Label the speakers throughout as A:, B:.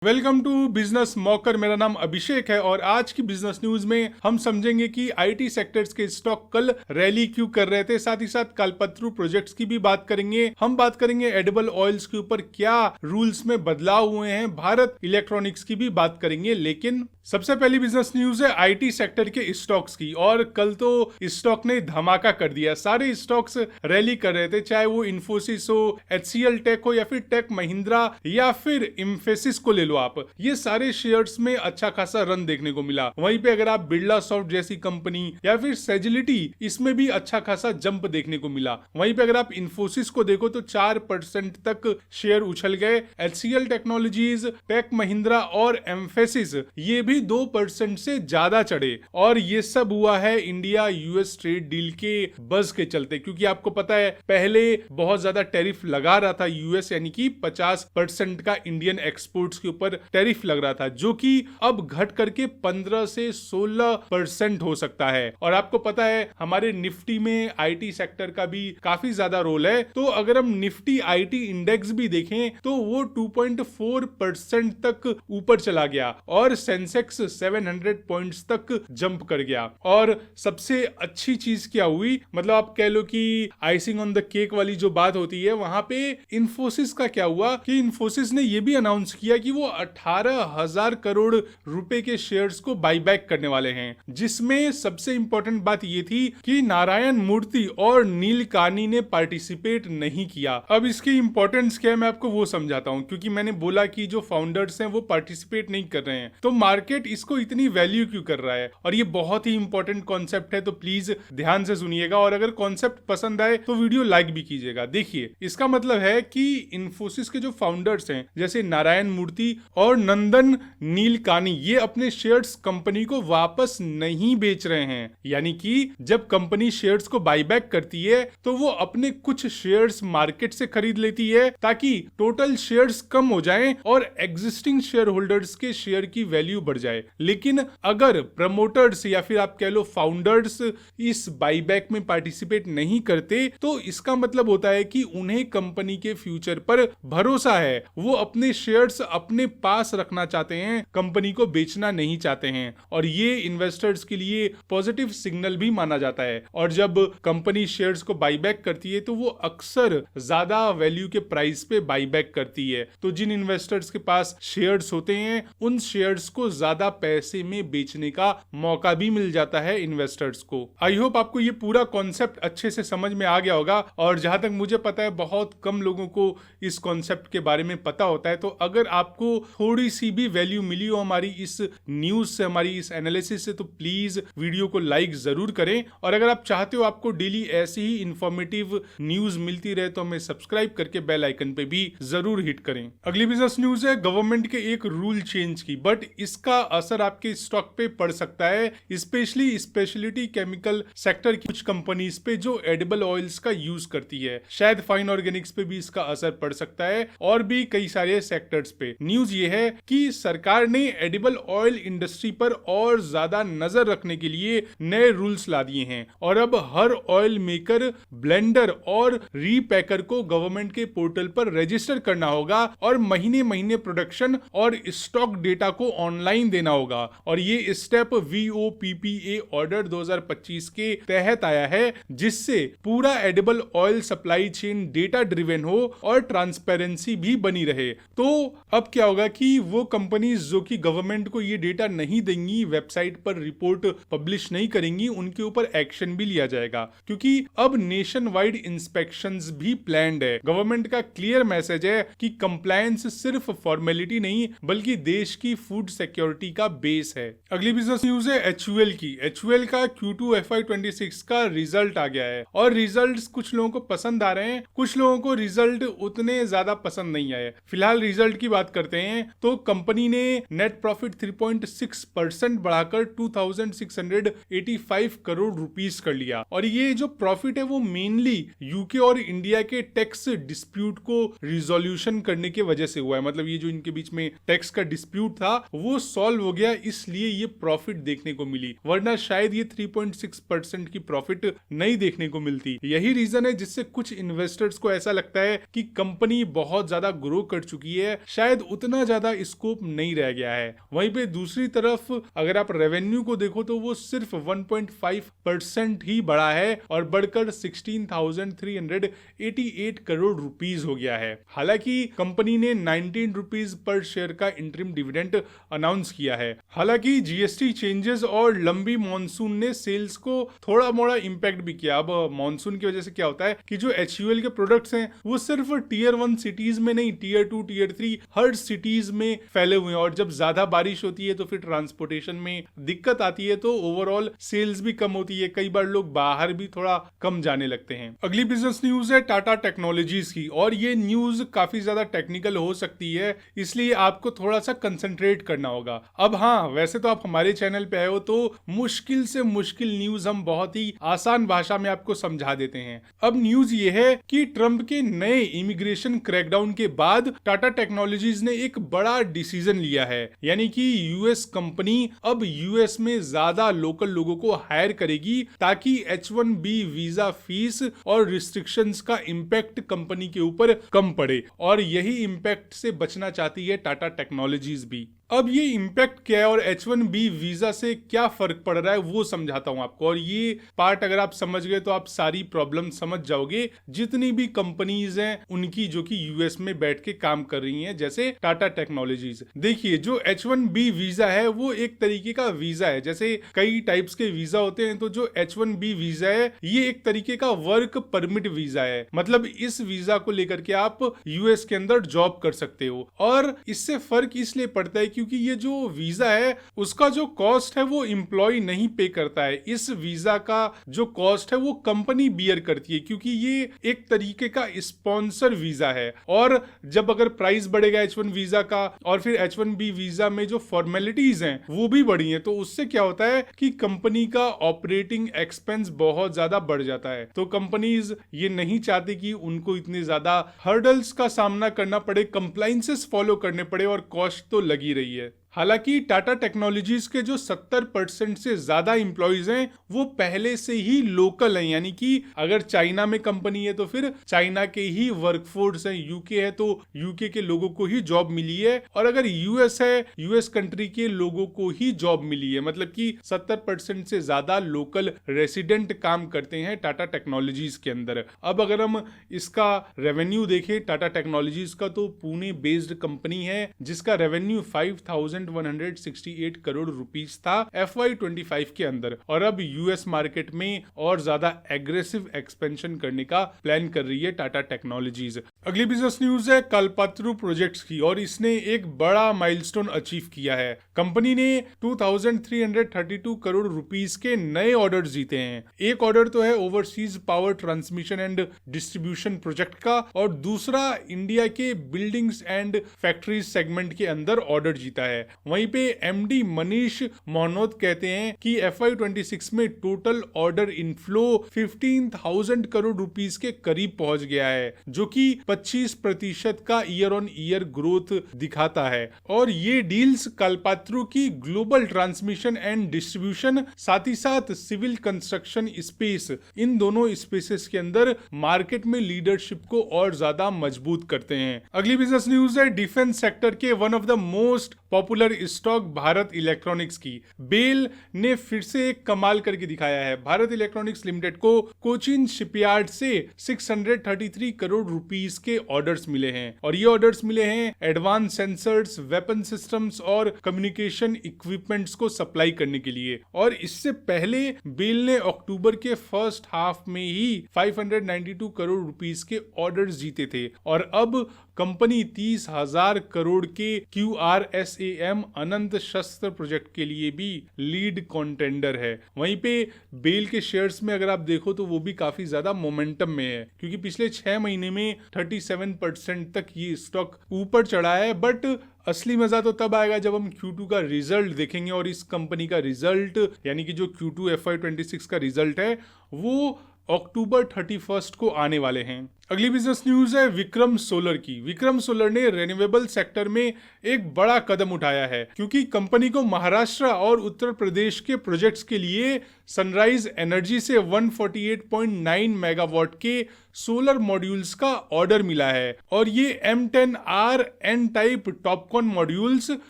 A: Welcome to business मॉकर। मेरा नाम अभिषेक है और आज की बिजनेस न्यूज में हम समझेंगे कि आईटी सेक्टर्स के स्टॉक कल रैली क्यों कर रहे थे। साथ ही साथ कल्पतरू प्रोजेक्ट्स की भी बात करेंगे। हम बात करेंगे एडिबल ऑयल्स के ऊपर क्या रूल्स में बदलाव हुए हैं। भारत इलेक्ट्रॉनिक्स की भी बात करेंगे। लेकिन सबसे पहली बिजनेस न्यूज है आईटी सेक्टर के स्टॉक्स की। और कल तो स्टॉक ने धमाका कर दिया। सारे स्टॉक्स रैली कर रहे थे, चाहे वो इन्फोसिस हो, एचसीएल टेक हो या फिर टेक महिंद्रा या फिर इम्फेसिस को ले लो आप। ये सारे शेयर्स में अच्छा खासा रन देखने को मिला। वहीं पे अगर आप बिरला सॉफ्ट जैसी कंपनी या फिर सेजिलिटी, इसमें भी अच्छा खासा जंप देखने को मिला। वहीं पे अगर आप इन्फोसिस को देखो तो 4% तक शेयर उछल गए। एचसीएल टेक्नोलॉजीज, टेक महिंद्रा और एम्फेसिस ये भी 2% से ज्यादा चढ़े। और ये सब हुआ है इंडिया यूएस ट्रेड डील के बज के चलते, क्योंकि आपको पता है पहले बहुत ज्यादा टैरिफ लगा रहा था यूएस, यानी कि 50% का इंडियन एक्सपोर्ट्स के ऊपर टैरिफ लग रहा था, जो कि अब घट करके 15 से 16% हो सकता है। और आपको पता है हमारे निफ्टी में आईटी सेक्टर का भी काफी ज्यादा रोल है। तो अगर हम निफ्टी आईटी इंडेक्स भी देखें तो वो 2.4% तक ऊपर चला गया और सेंसेक्स 700 पॉइंट्स तक जंप कर गया। और सबसे अच्छी चीज क्या हुई, मतलब आप कह लो कि आइसिंग ऑन द केक वाली जो बात होती है, वहां पे इन्फोसिस का क्या हुआ कि इन्फोसिस ने यह भी अनाउंस किया कि वो 18,000 करोड़ रुपए के शेयर्स को बाईबैक करने वाले हैं। जिसमें सबसे इंपॉर्टेंट बात ये थी कि नारायण मूर्ति और नीलकानी ने पार्टिसिपेट नहीं किया। अब इसकी इंपॉर्टेंस क्या है मैं आपको वो समझाता हूं, क्योंकि मैंने बोला कि जो फाउंडर्स हैं वो पार्टिसिपेट नहीं कर रहे हैं, तो मार्केट इसको इतनी वैल्यू क्यों कर रहा है। और ये बहुत ही इंपॉर्टेंट कॉन्सेप्ट है, तो प्लीज ध्यान से सुनिएगा। और अगर कॉन्सेप्ट पसंद आए तो वीडियो लाइक भी कीजिएगा। देखिए, इसका मतलब है कि इन्फोसिस के जो फाउंडर्स हैं जैसे नारायण मूर्ति और नंदन नीलकानी, ये अपने शेयर्स कंपनी को वापस नहीं बेच रहे हैं। यानी कि जब कंपनी शेयर्स को बाईबैक करती है तो वो अपने कुछ शेयर्स मार्केट से खरीद लेती है ताकि टोटल शेयर्स कम हो जाएं और एग्जिस्टिंग शेयर होल्डर्स के शेयर की वैल्यू बढ़ जाए। लेकिन अगर प्रमोटर्स या फिर आप कह लो फाउंडर्स इस बाईबैक में पार्टिसिपेट नहीं करते तो इसका मतलब होता है कि उन्हें कंपनी के फ्यूचर पर भरोसा है। वो अपने शेयर्स अपने पास रखना चाहते हैं, कंपनी को बेचना नहीं चाहते हैं। और ये इन्वेस्टर्स के लिए पॉजिटिव सिग्नल भी माना जाता है। और जब कंपनी शेयर्स को बाईबैक करती है तो वो अक्सर ज्यादा वैल्यू के प्राइस पे बाईबैक करती है। तो जिन इन्वेस्टर्स के पास शेयर्स होते हैं उन शेयर्स को ज्यादा पैसे में बेचने का मौका भी मिल जाता है इन्वेस्टर्स को। आई होप आपको ये पूरा कॉन्सेप्ट अच्छे से समझ में आ गया होगा। और जहां तक मुझे पता है बहुत कम लोगों को इस कॉन्सेप्ट के बारे में पता होता है। तो अगर आपको थोड़ी सी भी वैल्यू मिली हो हमारी इस न्यूज से, हमारी इस एनालिसिस से, तो प्लीज वीडियो को लाइक जरूर करें। और अगर आप चाहते हो आपको डेली ऐसी ही इंफॉर्मेटिव न्यूज मिलती रहे तो हमें सब्सक्राइब करके बेल आइकन पे भी जरूर हिट करें। अगली बिजनेस न्यूज है गवर्नमेंट के एक रूल चेंज की, बट इसका असर आपके स्टॉक पे पड़ सकता है, स्पेशली स्पेशलिटी केमिकल सेक्टर की कुछ कंपनीज पे जो एडिबल ऑयल्स का यूज करती है। शायद फाइन ऑर्गेनिक्स पे भी इसका असर पड़ सकता है और भी कई सारे सेक्टर्स पे। न्यूज ये है कि सरकार ने एडिबल ऑयल इंडस्ट्री पर और ज्यादा नजर रखने के लिए नए रूल्स ला दिए हैं। और अब हर ऑयल मेकर, ब्लेंडर और रीपैकर को गवर्नमेंट के पोर्टल पर रजिस्टर करना होगा और महीने महीने प्रोडक्शन और स्टॉक डेटा को ऑनलाइन देना होगा। और ये स्टेप VOPPA ऑर्डर 2025 के तहत आया है, जिससे पूरा edible oil supply chain data driven हो और ट्रांसपेरेंसी भी बनी रहे। तो अब क्या होगा कि वो कंपनीज जो कि गवर्नमेंट को ये डेटा नहीं देंगी, वेबसाइट पर रिपोर्ट पब्लिश नहीं करेंगी, उनके ऊपर एक्शन भी लिया जाएगा। क्योंकि अब नेशन वाइड इंस्पेक्शंस भी प्लान्ड है। गवर्नमेंट का क्लियर मैसेज है कि कंप्लायंस सिर्फ फॉर्मेलिटी नहीं बल्कि देश की फूड सिक्योरिटी का बेस है। अगली बिजनेस न्यूज है HUL की। HUL का Q2 FY26 का रिजल्ट आ गया है और रिजल्ट्स कुछ लोगों को पसंद आ रहे हैं, कुछ लोगों को रिजल्ट उतने ज्यादा पसंद नहीं आए। फिलहाल रिजल्ट की बात करते हैं तो कंपनी ने नेट प्रॉफिट 3.6% बढ़ाकर 2685 करोड़ रुपीस कर लिया। और ये जो प्रॉफिट है वो मेनली यूके और इंडिया के टैक्स डिस्प्यूट को रिजोल्यूशन करने की वजह से हुआ है। मतलब ये जो इनके बीच में टैक्स का डिस्प्यूट था वो सॉल्व हो गया, इसलिए ये प्रॉफिट देखने को मिली, वरना शायद ये 3.6% की प्रॉफिट नहीं देखने को मिलती। यही रीजन है जिससे कुछ इन्वेस्टर्स को ऐसा लगता है कि कंपनी बहुत ज्यादा ग्रो कर चुकी है, शायद उतना उतना ज्यादा स्कोप नहीं रह गया है। वहीं पे दूसरी तरफ अगर आप रेवेन्यू को देखो तो वो सिर्फ 1.5% ही बढ़ा है और बढ़कर 16,388 करोड़ रुपीस हो गया है। हालांकि कंपनी ने 19 रुपीस पर शेयर का इंटरिम डिविडेंड अनाउंस किया है। हालांकि जीएसटी चेंजेस और लंबी मॉनसून ने सेल्स को थोड़ा मोड़ा इम्पैक्ट भी किया। अब मॉनसून की वजह से क्या होता है कि जो HUL के प्रोडक्ट्स हैं वो सिर्फ टियर 1 सिटीज में नहीं, टियर 2 टियर 3 हर सिटीज में फैले हुए हैं और जब ज्यादा बारिश होती है तो फिर ट्रांसपोर्टेशन में दिक्कत आती है, तो ओवरऑल सेल्स भी कम होती है। कई बार लोग बाहर भी थोड़ा कम जाने लगते हैं। अगली बिजनेस न्यूज है टाटा टेक्नोलॉजीज की और ये न्यूज काफी ज्यादा टेक्निकल हो सकती है, इसलिए आपको थोड़ा सा कंसंट्रेट करना होगा। अब हाँ, वैसे तो आप हमारे चैनल पे आए हो तो मुश्किल से मुश्किल न्यूज हम बहुत ही आसान भाषा में आपको समझा देते हैं। अब न्यूज ये है कि ट्रंप के नए इमिग्रेशन क्रैकडाउन के बाद टाटा टेक्नोलॉजीज ने एक बड़ा डिसीजन लिया है, यानी कि यूएस कंपनी अब यूएस में ज्यादा लोकल लोगों को हायर करेगी ताकि H1B वीजा फीस और रिस्ट्रिक्शंस का इम्पैक्ट कंपनी के ऊपर कम पड़े, और यही इम्पैक्ट से बचना चाहती है टाटा टेक्नोलॉजीज भी। अब ये इम्पैक्ट क्या है और H1B वीजा से क्या फर्क पड़ रहा है वो समझाता हूं आपको, और ये पार्ट अगर आप समझ गए तो आप सारी प्रॉब्लम समझ जाओगे जितनी भी कंपनीज हैं उनकी जो कि यूएस में बैठ के काम कर रही हैं, जैसे टाटा टेक्नोलॉजीज। देखिए, जो H1B वीजा है वो एक तरीके का वीजा है। जैसे कई टाइप्स के वीजा होते हैं, तो जो H1B वीजा है ये एक तरीके का वर्क परमिट वीजा है। मतलब इस वीजा को लेकर के आप यूएस के अंदर जॉब कर सकते हो, और इससे फर्क इसलिए पड़ता है क्योंकि ये जो वीजा है उसका जो कॉस्ट है वो एम्प्लॉय नहीं पे करता है। इस वीजा का जो कॉस्ट है वो कंपनी बियर करती है, क्योंकि ये एक तरीके का स्पॉन्सर वीजा है। और जब अगर प्राइस बढ़ेगा H1 वीजा का और फिर H1B वीजा में जो फॉर्मेलिटीज हैं वो भी बढ़ी हैं, तो उससे क्या होता है कि कंपनी का ऑपरेटिंग एक्सपेंस बहुत ज्यादा बढ़ जाता है। तो कंपनीज ये नहीं चाहती कि उनको इतने ज्यादा हर्डल्स का सामना करना पड़े, कंप्लायंसेस फॉलो करने पड़े, और कॉस्ट तो लगी रही है। हालांकि टाटा टेक्नोलॉजीज के जो 70% से ज्यादा एम्प्लॉइज हैं वो पहले से ही लोकल हैं, यानी कि अगर चाइना में कंपनी है तो फिर चाइना के ही वर्कफोर्स हैं, यूके है तो यूके के लोगों को ही जॉब मिली है, और अगर यूएस है यूएस कंट्री के लोगों को ही जॉब मिली है। मतलब कि 70% से ज्यादा लोकल रेसिडेंट काम करते हैं टाटा टेक्नोलॉजीज के अंदर। अब अगर हम इसका रेवेन्यू देखें टाटा टेक्नोलॉजीज का, तो पुणे बेस्ड कंपनी है जिसका रेवेन्यू 5,168 करोड़ रुपीस था FY25 के अंदर, और अब यूएस मार्केट में और ज्यादा एग्रेसिव एक्सपेंशन करने का प्लान कर रही है टाटा टेक्नोलॉजीज। अगली बिजनेस न्यूज है कल्पतरू प्रोजेक्ट्स की, और इसने एक बड़ा माइलस्टोन अचीव किया है। कंपनी ने 2,332 करोड़ रुपीस के नए ऑर्डर जीते हैं। एक ऑर्डर तो है overseas power transmission and distribution project का, और दूसरा इंडिया के बिल्डिंग्स एंड फैक्ट्रीज सेगमेंट के अंदर ऑर्डर जीता है। वहीं पे MD मनीष मोहनोद कहते हैं कि FY26 में total order inflow 15,000 crore rupees के करीब पहुंच गया है, जो कि 25% का ईयर ऑन ईयर ग्रोथ दिखाता है। और ये डील्स कल्पतरू की ग्लोबल ट्रांसमिशन एंड डिस्ट्रीब्यूशन, साथ ही साथ सिविल कंस्ट्रक्शन स्पेस, इन दोनों स्पेसेस के अंदर मार्केट में लीडरशिप को और ज्यादा मजबूत करते हैं। अगली बिजनेस न्यूज है डिफेंस सेक्टर के one of the most popular stock Bharat electronics की। बेल ने फिर से एक कमाल करके दिखाया है। भारत इलेक्ट्रॉनिक्स लिमिटेड को कोचिन शिपयार्ड से 633 करोड़ रुपीस के ऑर्डर्स मिले हैं, और ये ऑर्डर्स मिले हैं एडवांस सेंसर्स, वेपन सिस्टम्स और कम्युनिकेशन इक्विपमेंट्स को सप्लाई करने के लिए। और इससे पहले बेल ने अक्टूबर के फर्स्ट हाफ में ही 592 करोड़ रुपीस के ऑर्डर्स जीते थे, और अब कंपनी 30,000 करोड़ के QRSAM अनंत शस्त्र प्रोजेक्ट के लिए भी लीड कॉन्टेंडर है। वहीं पे बेल के शेयर्स में अगर आप देखो तो वो भी काफी ज्यादा मोमेंटम में है, क्योंकि पिछले 6 महीने में 37% तक ये स्टॉक ऊपर चढ़ा है। बट असली मजा तो तब आएगा जब हम Q2 का रिजल्ट देखेंगे, और इस कंपनी का रिजल्ट यानी कि जो Q2 FY26 का रिजल्ट है वो अक्टूबर 31 को आने वाले हैं। अगली बिजनेस न्यूज है विक्रम सोलर की। विक्रम सोलर ने रिन्यूएबल सेक्टर में एक बड़ा कदम उठाया है, क्योंकि कंपनी को महाराष्ट्र और उत्तर प्रदेश के प्रोजेक्ट्स के लिए सनराइज एनर्जी से 148.9 मेगावाट के सोलर मॉड्यूल्स का ऑर्डर मिला है। और ये M10R N type Topcon modules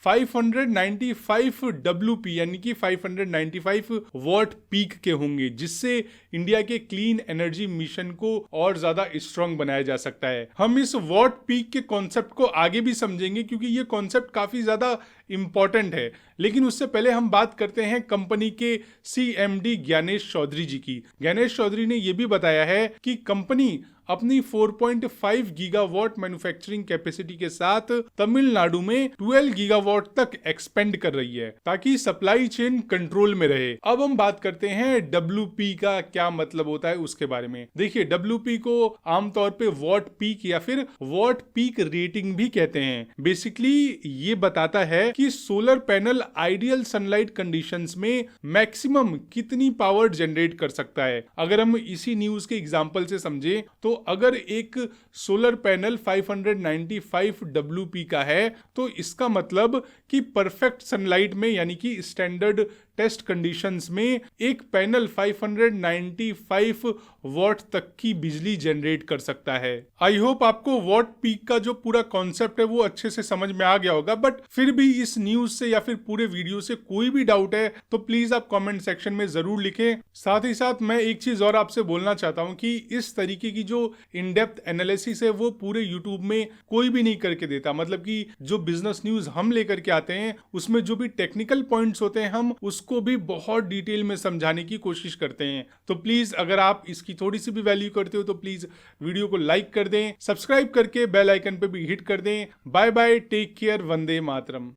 A: 595 WP यानी कि 595 वॉट पीक के होंगे, जिससे इंडिया के क्लीन एनर्जी मिशन को और ज्यादा स्ट्रॉन्ग बनाया जा सकता है। हम इस वॉट पीक के कॉन्सेप्ट को आगे भी समझेंगे, क्योंकि ये कॉन्सेप्ट काफी ज्यादा इंपॉर्टेंट है। लेकिन उससे पहले हम बात करते हैं कंपनी के CMD ज्ञानेश चौधरी जी की। ज्ञानेश चौधरी ने यह भी बताया है कि कंपनी अपनी 4.5 गीगावाट मैन्युफैक्चरिंग कैपेसिटी के साथ तमिलनाडु में 12 गीगावाट तक एक्सपेंड कर रही है, ताकि सप्लाई चेन कंट्रोल में रहे। अब हम बात करते हैं WP का क्या मतलब होता है उसके बारे में। देखिए, WP को आमतौर पे वॉट पीक या फिर वॉट पीक रेटिंग भी कहते हैं। बेसिकली ये बताता है कि solar panel ideal sunlight conditions में मैक्सिमम कितनी पावर जनरेट कर सकता है। अगर हम इसी न्यूज के एग्जांपल से समझे तो अगर एक सोलर पैनल 595 WP का है, तो इसका मतलब कि परफेक्ट सनलाइट में यानी कि स्टैंडर्ड टेस्ट कंडीशंस में एक पैनल 595 वॉट तक की बिजली जनरेट कर सकता है। आई होप आपको वॉट पीक का जो पूरा कॉन्सेप्ट है वो अच्छे से समझ में आ गया होगा, बट फिर भी इस न्यूज से या फिर पूरे वीडियो से कोई भी डाउट है तो प्लीज आप कमेंट सेक्शन में जरूर लिखें। साथ ही साथ मैं एक चीज और आपसे बोलना चाहता हूं कि इस तरीके की जो इन डेप्थ एनालिसिस है वो पूरे यूट्यूब में कोई भी नहीं करके देता। मतलब कि जो बिजनेस न्यूज हम लेकर के आते हैं उसमें जो भी टेक्निकल पॉइंट्स होते हैं हम उसको भी बहुत डिटेल में समझाने की कोशिश करते हैं। तो प्लीज अगर आप इसकी थोड़ी सी भी वैल्यू करते हो तो प्लीज वीडियो को लाइक कर दें, सब्सक्राइब करके बेल आइकन पे भी हिट कर दें। Bye bye, take care, Vande Mataram.